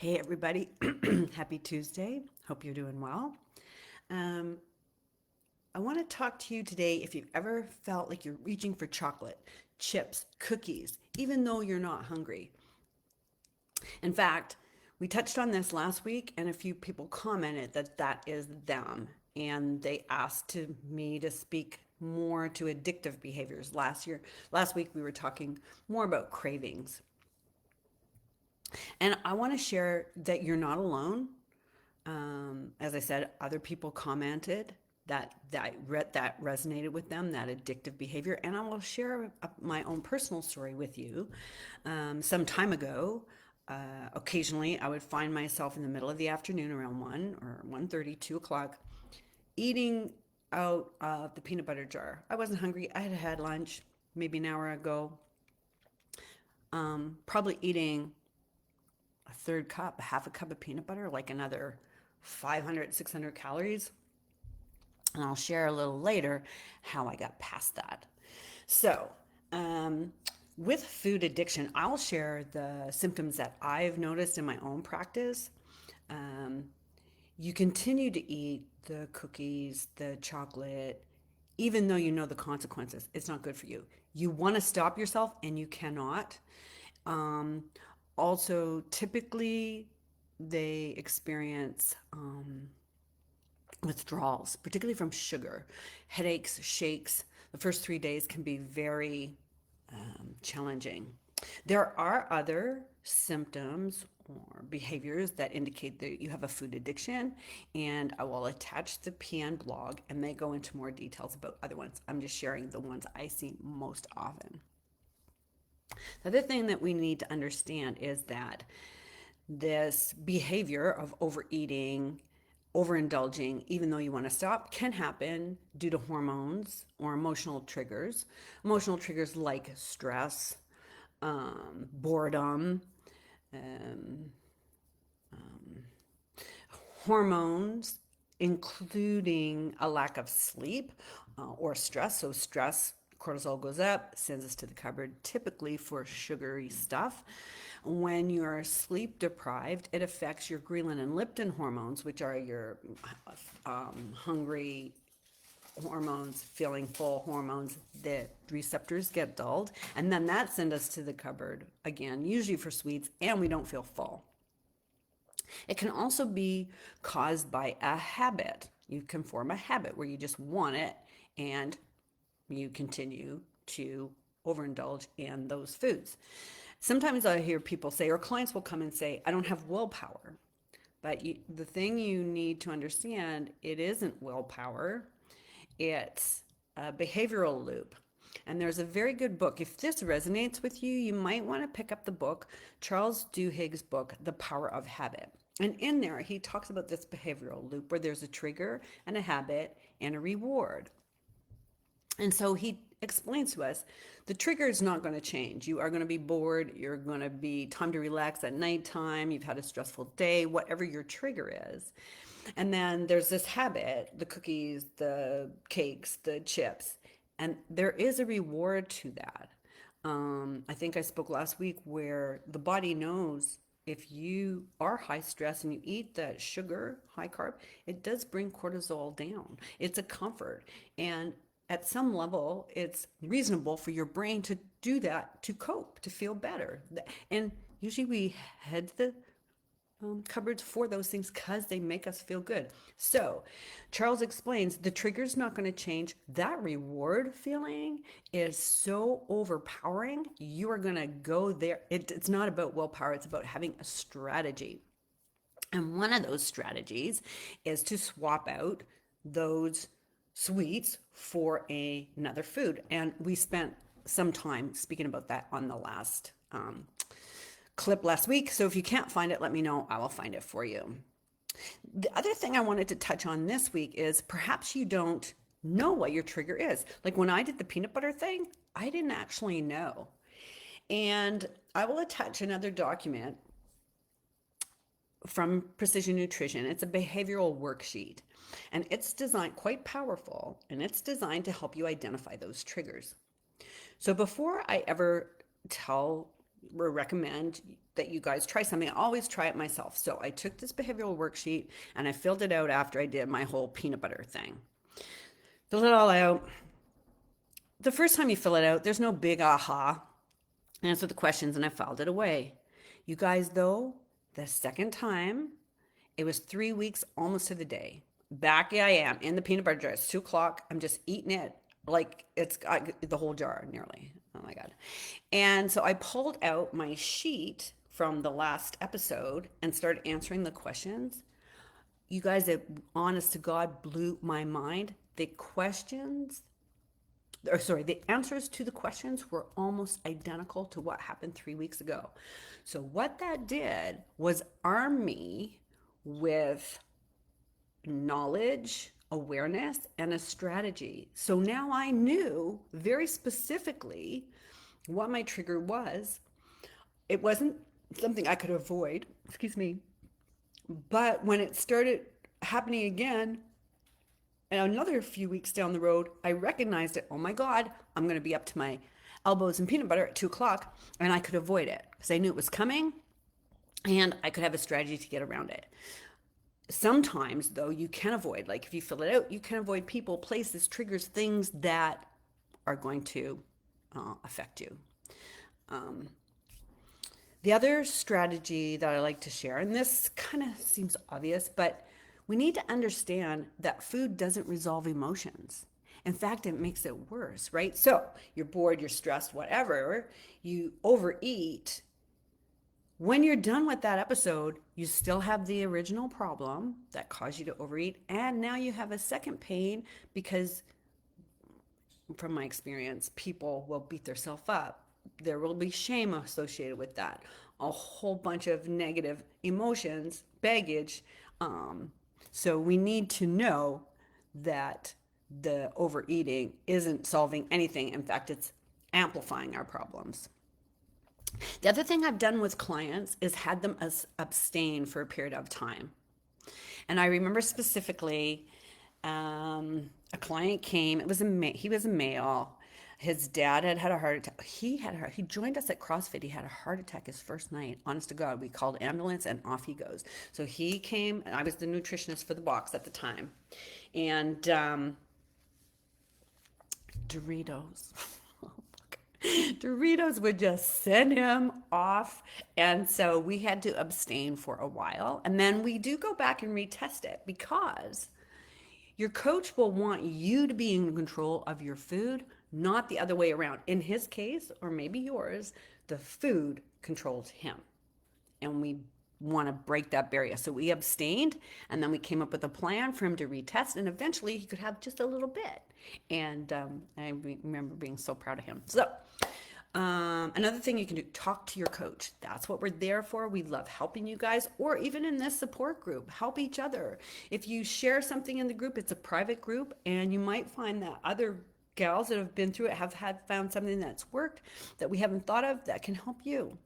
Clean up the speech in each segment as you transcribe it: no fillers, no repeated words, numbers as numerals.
Hey, everybody. Happy Tuesday. Hope you're doing well. Um, I want to talk to you today if you've ever felt like you're reaching for chocolate, chips, cookies, even though you're not hungry. In fact, we touched on this last week, and a few people commented that that is them. And they asked me to speak more to addictive behaviors. Last week, we were talking more about cravings. And I want to share that you're not alone. As I said, other people commented that resonated with them, that addictive behavior, and I will share my own personal story with you. Some time ago, occasionally I would find myself in the middle of the afternoon around 1:30, 2 o'clock, eating out of the peanut butter jar. I wasn't hungry. I had had lunch maybe an hour ago. Probably eating a third cup, half a cup of peanut butter, like another 500, 600 calories. And I'll share a little later how I got past that. So, um, with food addiction, I'll share the symptoms that I've noticed in my own practice. Um, you continue to eat the cookies, the chocolate, even though you know the consequences. It's not good for you. You want to stop yourself and you cannot. Um, Also, typically, they experience withdrawals, particularly from sugar, headaches, shakes. The first 3 days can be very challenging. There are other symptoms or behaviors that indicate that you have a food addiction, and I will attach the PN blog and they go into more details about other ones. I'm just sharing the ones I see most often. The other thing that we need to understand is that this behavior of overeating, overindulging, even though you want to stop, can happen due to hormones or emotional triggers. Emotional triggers like stress, boredom, um, hormones, including a lack of sleep or stress. So, stress, cortisol goes up, sends us to the cupboard, typically for sugary stuff. When you're sleep deprived, it affects your ghrelin and leptin hormones, which are your hungry hormones, feeling full hormones. The receptors get dulled, and then that sends us to the cupboard again, usually for sweets, and we don't feel full. It can also be caused by a habit. You can form a habit where you just want it and you continue to overindulge in those foods. Sometimes I hear people say, or clients will come and say, I don't have willpower. But the thing you need to understand, it isn't willpower, it's a behavioral loop. And there's a very good book. If this resonates with you, you might want to pick up the book, Charles Duhigg's book, The Power of Habit. And in there, he talks about this behavioral loop where there's a trigger and a habit and a reward. And so he explains to us the trigger is not going to change. You are going to be bored. You're going to be time to relax at nighttime. You've had a stressful day, whatever your trigger is. And then there's this habit, the cookies, the cakes, the chips. And there is a reward to that. I think I spoke last week where the body knows if you are high stress and you eat that sugar, high carb, it does bring cortisol down. It's a comfort. And at some level, it's reasonable for your brain to do that to cope, to feel better. And usually we head to the cupboards for those things because they make us feel good. So, Charles explains the trigger's not going to change. That reward feeling is so overpowering. You are going to go there. It's not about willpower, it's about having a strategy. And one of those strategies is to swap out those sweets for another food. And we spent some time speaking about that on the last clip last week. So if you can't find it, let me know. I will find it for you. The other thing I wanted to touch on this week is perhaps you don't know what your trigger is. Like when I did the peanut butter thing, I didn't actually know. And I will attach another document from Precision Nutrition. It's a behavioral worksheet and it's designed quite powerful and it's designed to help you identify those triggers. So before I ever tell recommend that you guys try something. I always try it myself. So I took this behavioral worksheet and I filled it out after I did my whole peanut butter thing. Filled it all out. The first time you fill it out, there's no big aha. Answer the questions, and I filed it away. You guys, though, the second time, it was 3 weeks almost to the day. Back I am in the peanut butter jar. It's 2 o'clock. I'm just eating it like it's got the whole jar nearly. Oh my God. And so I pulled out my sheet from the last episode and started answering the questions. You guys, it honest to God blew my mind. The answers to the questions were almost identical to what happened 3 weeks ago. So what that did was arm me with knowledge, awareness, and a strategy. So now I knew very specifically what my trigger was. It wasn't something I could avoid, excuse me, but when it started happening again, and another few weeks down the road, I recognized it. Oh my God, I'm going to be up to my elbows in peanut butter at 2 o'clock, and I could avoid it because I knew it was coming and I could have a strategy to get around it. Sometimes, though, you can avoid, like if you fill it out, you can avoid people, places, triggers, things that are going to affect you. The other strategy that I like to share, and this kind of seems obvious, but we need to understand that food doesn't resolve emotions. In fact, it makes it worse, right? So you're bored, you're stressed, whatever, you overeat. When you're done with that episode, you still have the original problem that caused you to overeat. And now you have a second pain because, from my experience, people will beat themselves up. There will be shame associated with that. A whole bunch of negative emotions, baggage. So we need to know that the overeating isn't solving anything. In fact, it's amplifying our problems. The other thing I've done with clients is had them abstain for a period of time. And I remember specifically a client came. He was a male. His dad had a heart attack. He joined us at CrossFit. He had a heart attack his first night. Honest to God, we called ambulance and off he goes. So he came, and I was the nutritionist for the box at the time. And Doritos. Doritos would just send him off. And so we had to abstain for a while. And then we do go back and retest it because your coach will want you to be in control of your food, not the other way around. In his case, or maybe yours, the food controls him. And we want to break that barrier. So we abstained, and then we came up with a plan for him to retest, and eventually he could have just a little bit. And I remember being so proud of him. So another thing you can do, talk to your coach. That's what we're there for. We love helping you guys, or even in this support group, help each other. If you share something in the group, it's a private group, and you might find that other gals that have been through it have found something that's worked that we haven't thought of that can help you.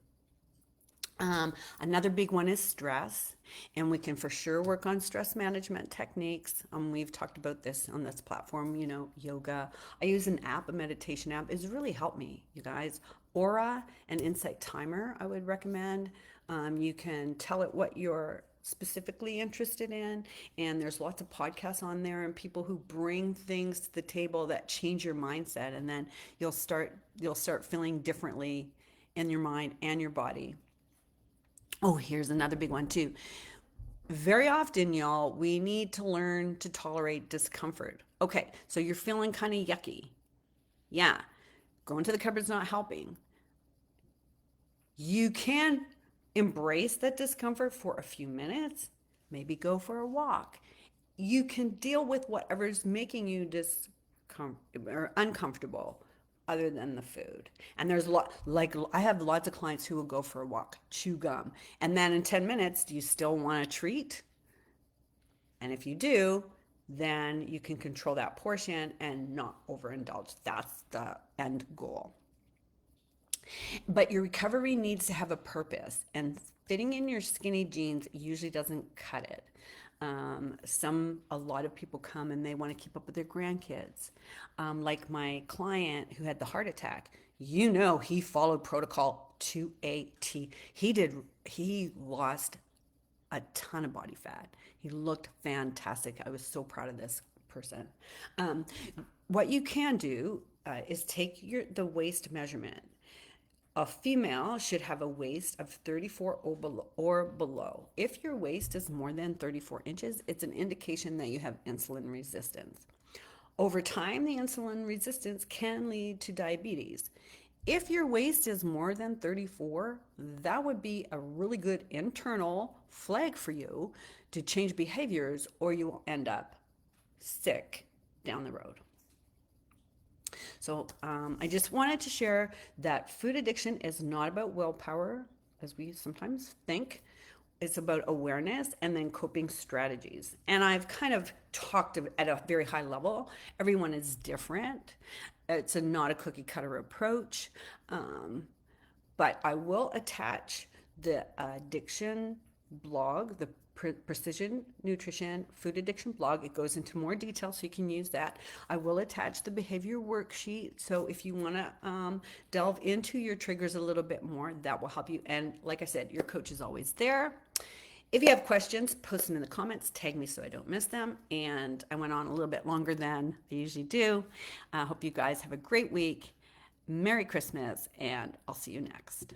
Another big one is stress, and we can for sure work on stress management techniques. We've talked about this on this platform, yoga. I use an app, a meditation app. It's really helped me, you guys. Aura and Insight Timer, I would recommend. You can tell it what you're specifically interested in, and there's lots of podcasts on there and people who bring things to the table that change your mindset, and then you'll start feeling differently in your mind and your body. Oh, here's another big one too. Very often, y'all, we need to learn to tolerate discomfort. Okay, so you're feeling kind of yucky. Yeah, going to the cupboard's not helping. You can embrace that discomfort for a few minutes, maybe go for a walk. You can deal with whatever's making you uncomfortable other than the food. And there's I have lots of clients who will go for a walk, chew gum, and then in 10 minutes, do you still want a treat? And if you do, then you can control that portion and not overindulge. That's the end goal. But your recovery needs to have a purpose, and fitting in your skinny jeans usually doesn't cut it. A lot of people come and they want to keep up with their grandkids. Like my client who had the heart attack, he followed protocol to a T. He lost a ton of body fat. He looked fantastic. I was so proud of this person. Um, what you can do is take the waist measurement. A female should have a waist of 34 or below. If your waist is more than 34 inches, it's an indication that you have insulin resistance. Over time, the insulin resistance can lead to diabetes. If your waist is more than 34, that would be a really good internal flag for you to change behaviors, or you will end up sick down the road. So I just wanted to share that food addiction is not about willpower, as we sometimes think. It's about awareness and then coping strategies. And I've kind of talked at a very high level. Everyone is different. It's not a cookie cutter approach. But I will attach the addiction blog, the Precision Nutrition Food Addiction blog. It goes into more detail, so you can use that. I will attach the behavior worksheet. So if you want to delve into your triggers a little bit more, that will help you. And like I said, your coach is always there. If you have questions, post them in the comments, tag me so I don't miss them. And I went on a little bit longer than I usually do. I hope you guys have a great week. Merry Christmas, and I'll see you next.